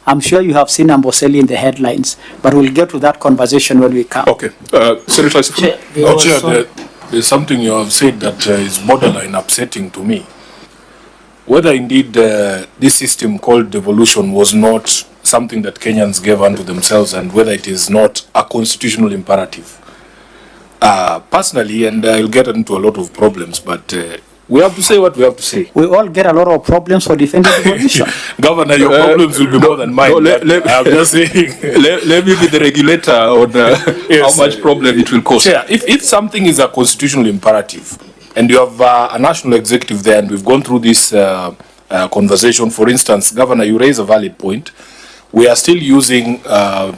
I'm sure you have seen Amboseli in the headlines, but we'll get to that conversation when we come. Okay. Senator Sifuna. Chair, there's something you have said that is borderline upsetting to me. Whether indeed this system called devolution was not something that Kenyans gave unto themselves, and whether it is not a constitutional imperative. Personally, and I'll get into a lot of problems, but we have to say what we have to say. We all get a lot of problems for defending devolution. Governor, your problems will be more than mine. I'm just saying. Let me be the regulator on yes, how much problem it will cost. Chair, if something is a constitutional imperative, and you have a national executive there, and we've gone through this conversation, for instance, Governor, you raise a valid point. We are still using the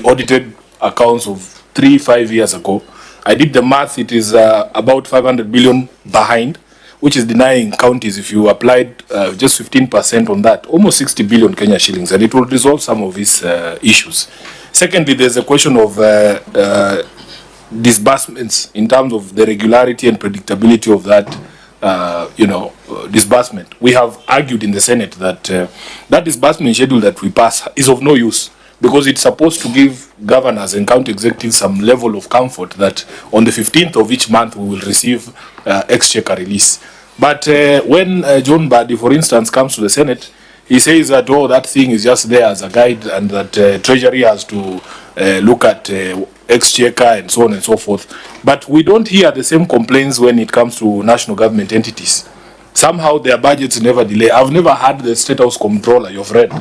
audited accounts of 3-5 years ago. I did the math, it is about 500 billion behind, which is denying counties, if you applied just 15% on that, almost 60 billion Kenya shillings, and it will resolve some of these issues. Secondly, there's a question of disbursements in terms of the regularity and predictability of that, disbursement. We have argued in the Senate that that disbursement schedule that we pass is of no use, because it's supposed to give governors and county executives some level of comfort that on the 15th of each month we will receive exchequer release. But when John Badi, for instance, comes to the Senate, he says that, oh, that thing is just there as a guide, and that Treasury has to look at exchequer and so on and so forth. But we don't hear the same complaints when it comes to national government entities. Somehow their budgets never delay. I've never had the State House Comptroller, your friend,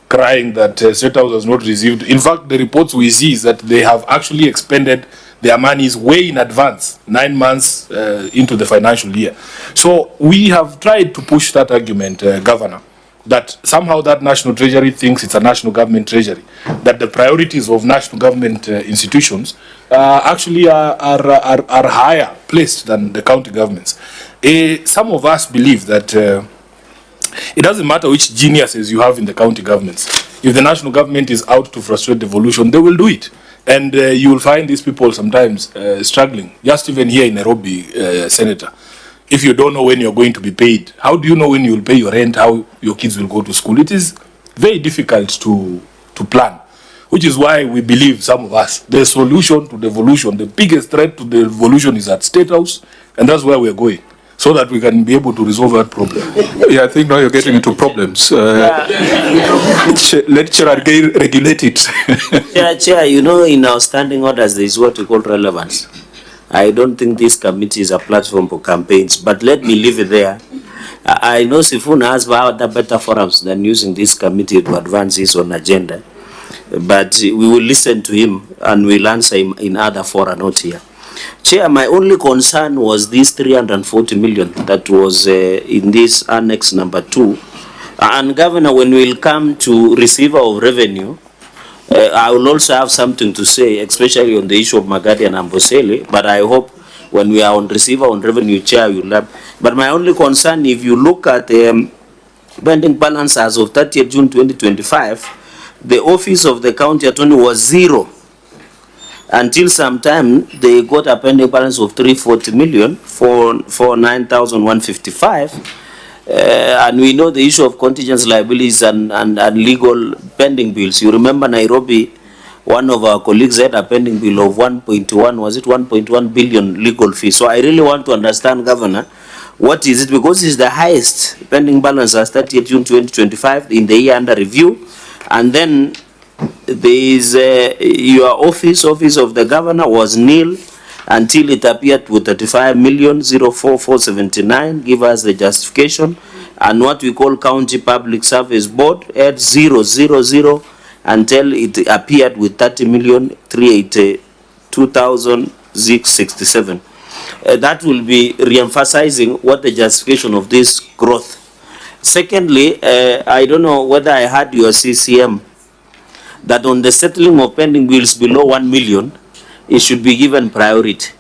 crying that State House has not received. In fact, the reports we see is that they have actually expended their monies way in advance, 9 months into the financial year. So we have tried to push that argument, Governor, that somehow that national treasury thinks it's a national government treasury, that the priorities of national government institutions actually are higher placed than the county governments. Some of us believe that it doesn't matter which geniuses you have in the county governments. If the national government is out to frustrate devolution, they will do it. And you will find these people sometimes struggling. Just even here in Nairobi, Senator, if you don't know when you're going to be paid, how do you know when you will pay your rent, how your kids will go to school? It is very difficult to plan, which is why we believe, some of us, the solution to devolution, the biggest threat to devolution is at State House, and that's where we're going, so that we can be able to resolve that problem. Yeah, I think now you're getting into problems. Let Cherargei regulate it. Chair, in our standing orders, there is what we call relevance. I don't think this committee is a platform for campaigns, but let me leave it there. I know Sifuna has other better forums than using this committee to advance his own agenda, but we will listen to him and we'll answer him in other fora, not here. Chair, my only concern was this 340 million that was in this annex number 2. And Governor, when we'll come to receiver of revenue, I will also have something to say, especially on the issue of Magadi and Amboseli, but I hope when we are on receiver on revenue, Chair, you'll have. But my only concern, if you look at pending balance as of 30th June 2025, the office of the county attorney was 0. Until some time, they got a pending balance of 340 million for 9,155. And we know the issue of contingent liabilities and legal pending bills. You remember Nairobi, one of our colleagues had a pending bill of 1.1 billion legal fees. So I really want to understand, Governor, what is it? Because it's the highest pending balance as 30th June 2025 in the year under review. And then there is your office of the governor was nil until it appeared with 35,004,479. Give us the justification. And what we call County Public Service Board at 000 until it appeared with 30,382,667. That will be re-emphasizing what the justification of this growth. Secondly, I don't know whether I heard your CCM that on the settling of pending bills below 1 million, it should be given priority.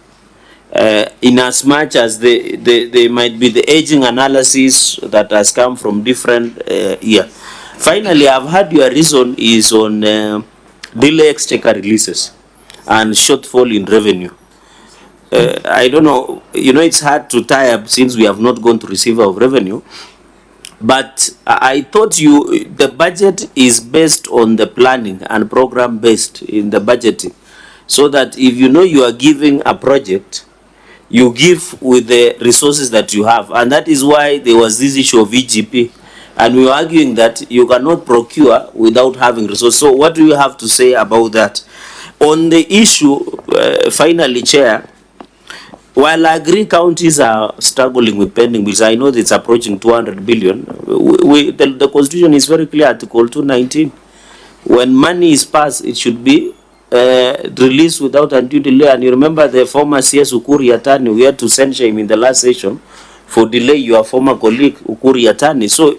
In as much as they might be the aging analysis that has come from different years. Finally, I've heard your reason is on delay exchequer releases and shortfall in revenue. I don't know, it's hard to tie up since we have not gone to receiver of revenue. But I thought the budget is based on the planning and program based in the budgeting. So that if you know you are giving a project, you give with the resources that you have. And that is why there was this issue of EGP. And we were arguing that you cannot procure without having resources. So what do you have to say about that? On the issue, finally, Chair, while I agree counties are struggling with pending bills, I know that it's approaching 200 billion. The Constitution is very clear, Article 219. When money is passed, it should be released without undue delay. And you remember the former CS Ukuri Yatani, we had to censure him in the last session for delay your former colleague Ukuri Yatani. So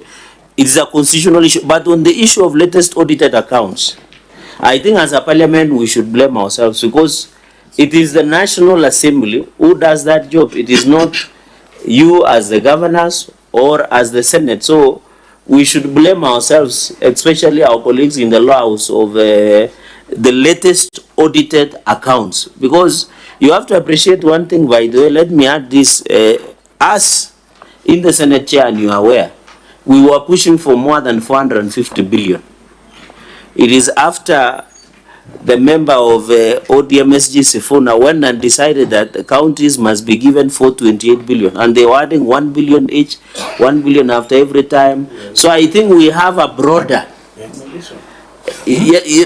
it's a constitutional issue. But on the issue of latest audited accounts, I think as a parliament we should blame ourselves, because it is the National Assembly who does that job. It is not you as the governors or as the Senate. So we should blame ourselves, especially our colleagues in the law house, of the latest audited accounts. Because you have to appreciate one thing, by the way, let me add this. Us in the Senate, Chair, and you are aware, we were pushing for more than 450 billion. It is after the member of ODMSG Sifuna went and decided that the counties must be given 428 billion, and they were adding 1 billion each, 1 billion after every time. So I think we have a broader.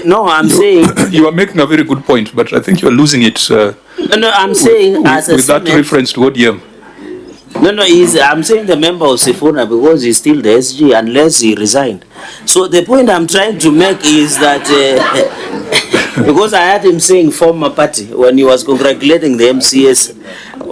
No, I'm saying You are making a very good point, but I think you are losing it. no, I'm saying as a with that Senate, reference to ODM. No, I'm saying the member of Sifuna, because he's still the SG unless he resigned. So the point I'm trying to make is that because I heard him saying former party when he was congratulating the MCS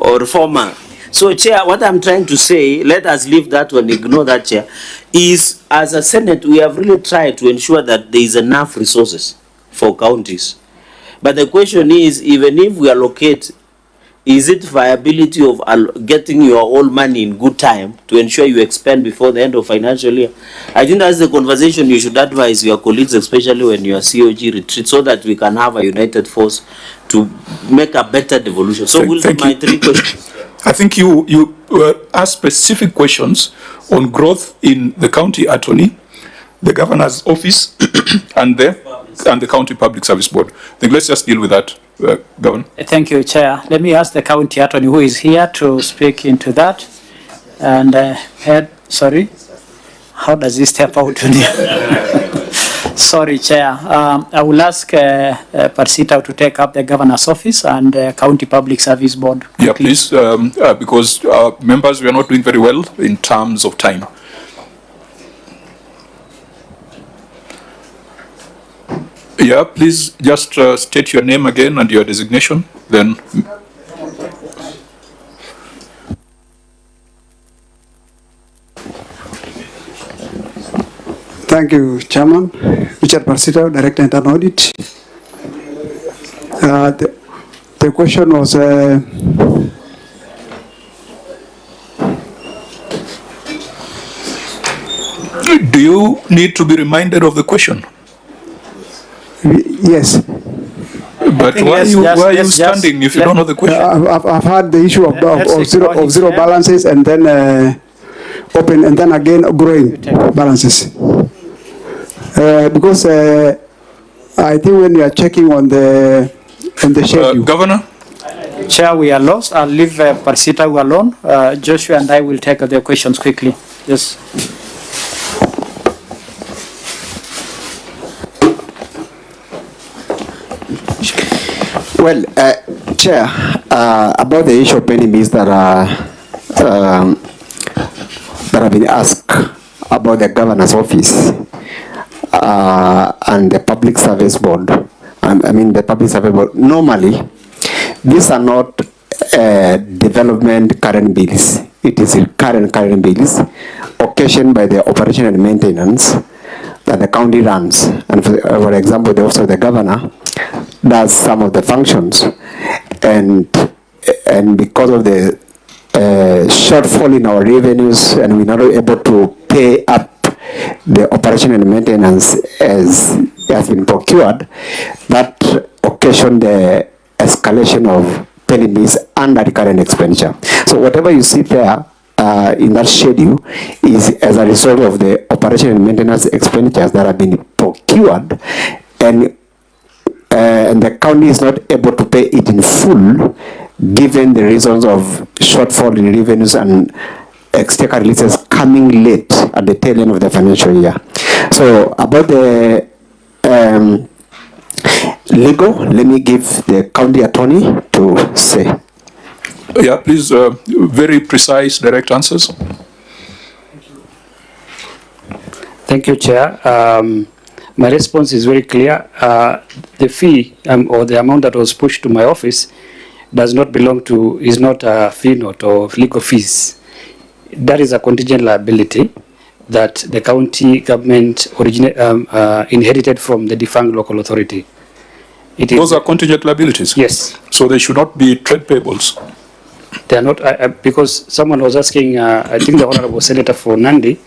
or former. So, Chair, what I'm trying to say, let us leave that one, ignore that, Chair, is as a Senate, we have really tried to ensure that there is enough resources for counties. But the question is, even if we allocate, is it viability of getting your own money in good time to ensure you expend before the end of financial year? I think that's the conversation you should advise your colleagues, especially when you are COG retreat, so that we can have a united force to make a better devolution. So we'll do my three questions. I think you asked specific questions on growth in the county attorney, the governor's office, and the county public service board. I think let's just deal with that, Governor. Thank you, Chair. Let me ask the county attorney who is here to speak into that. And sorry, how does this step out? Sorry, Chair. I will ask Parsita to take up the governor's office and county public service board. Yeah, please, because members, we are not doing very well in terms of time. Yeah, please just state your name again and your designation, then. Thank you, Chairman. Richard Parsita, Director Internal Audit. The question was do you need to be reminded of the question? yes. But why are you standing if you don't know the question? I've had the issue of zero balances and then open and then again growing balances. Because I think when you are checking on the schedule. Governor? Chair, we are lost. I'll leave Parsita alone. Joshua and I will take the questions quickly. Yes. Well, Chair, about the issue of penny bills that have been asked about the governor's office and the public service board. I mean the public service board. Normally, these are not development current bills. It is current bills occasioned by the operation and maintenance that the county runs. And for example, the office of the governor does some of the functions, and because of the shortfall in our revenues, and we're not able to pay up the operation and maintenance as has been procured, that occasioned the escalation of penny bills under the current expenditure. So whatever you see there in that schedule is as a result of the operation and maintenance expenditures that have been procured, and the county is not able to pay it in full, given the reasons of shortfall in revenues and exchequer releases coming late at the tail end of the financial year. So about the legal, let me give the county attorney to say. Yeah, please, very precise, direct answers. Thank you, Chair. My response is very clear. The fee or the amount that was pushed to my office does not belong to, is not a fee note or legal fees. That is a contingent liability that the county government inherited from the defunct local authority. Those are contingent liabilities? Yes. So they should not be trade payables? They are not, because someone was asking, I think the Honorable Senator for Nandi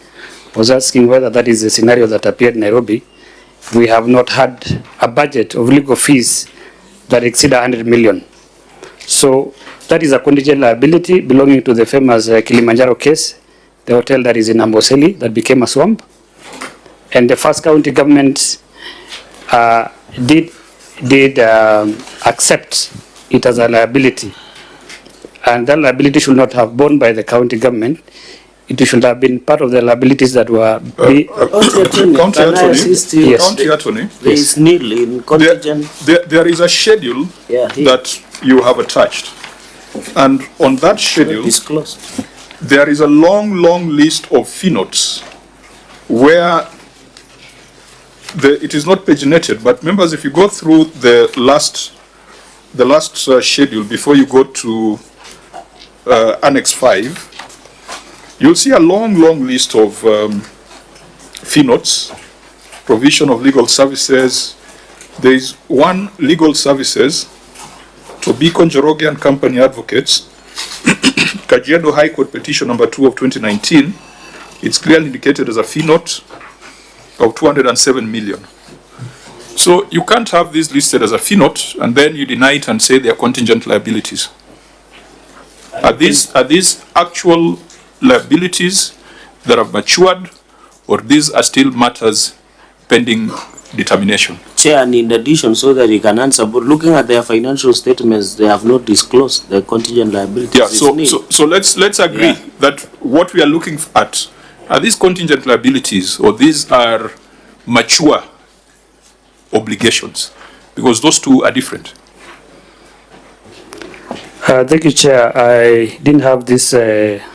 was asking whether that is a scenario that appeared in Nairobi. We have not had a budget of legal fees that exceed 100 million. So that is a contingent liability belonging to the famous Kilimanjaro case, the hotel that is in Amboseli that became a swamp. And the first county government did accept it as a liability. And that liability should not have borne by the county government. It should have been part of the liabilities that were... County attorney, There is nil in contingent. there is a schedule that you have attached. And on that schedule, Disclosed. there is a long list of fee notes where it is not paginated, but members, if you go through the last schedule before you go to Annex 5, you'll see a long list of fee notes, provision of legal services. There is one legal services to Beacon Cherargei and Company Advocates, Kajiado High Court Petition number 2 of 2019. It's clearly indicated as a fee note of 207 million. So you can't have this listed as a fee note and then you deny it and say they are contingent liabilities. Are these actual liabilities that have matured, or these are still matters pending determination? Chair, and in addition, so that you can answer, but looking at their financial statements, they have not disclosed their contingent liabilities. Yeah, so let's agree that what we are looking at are these contingent liabilities, or these are mature obligations, because those two are different. Thank you, Chair. I didn't have this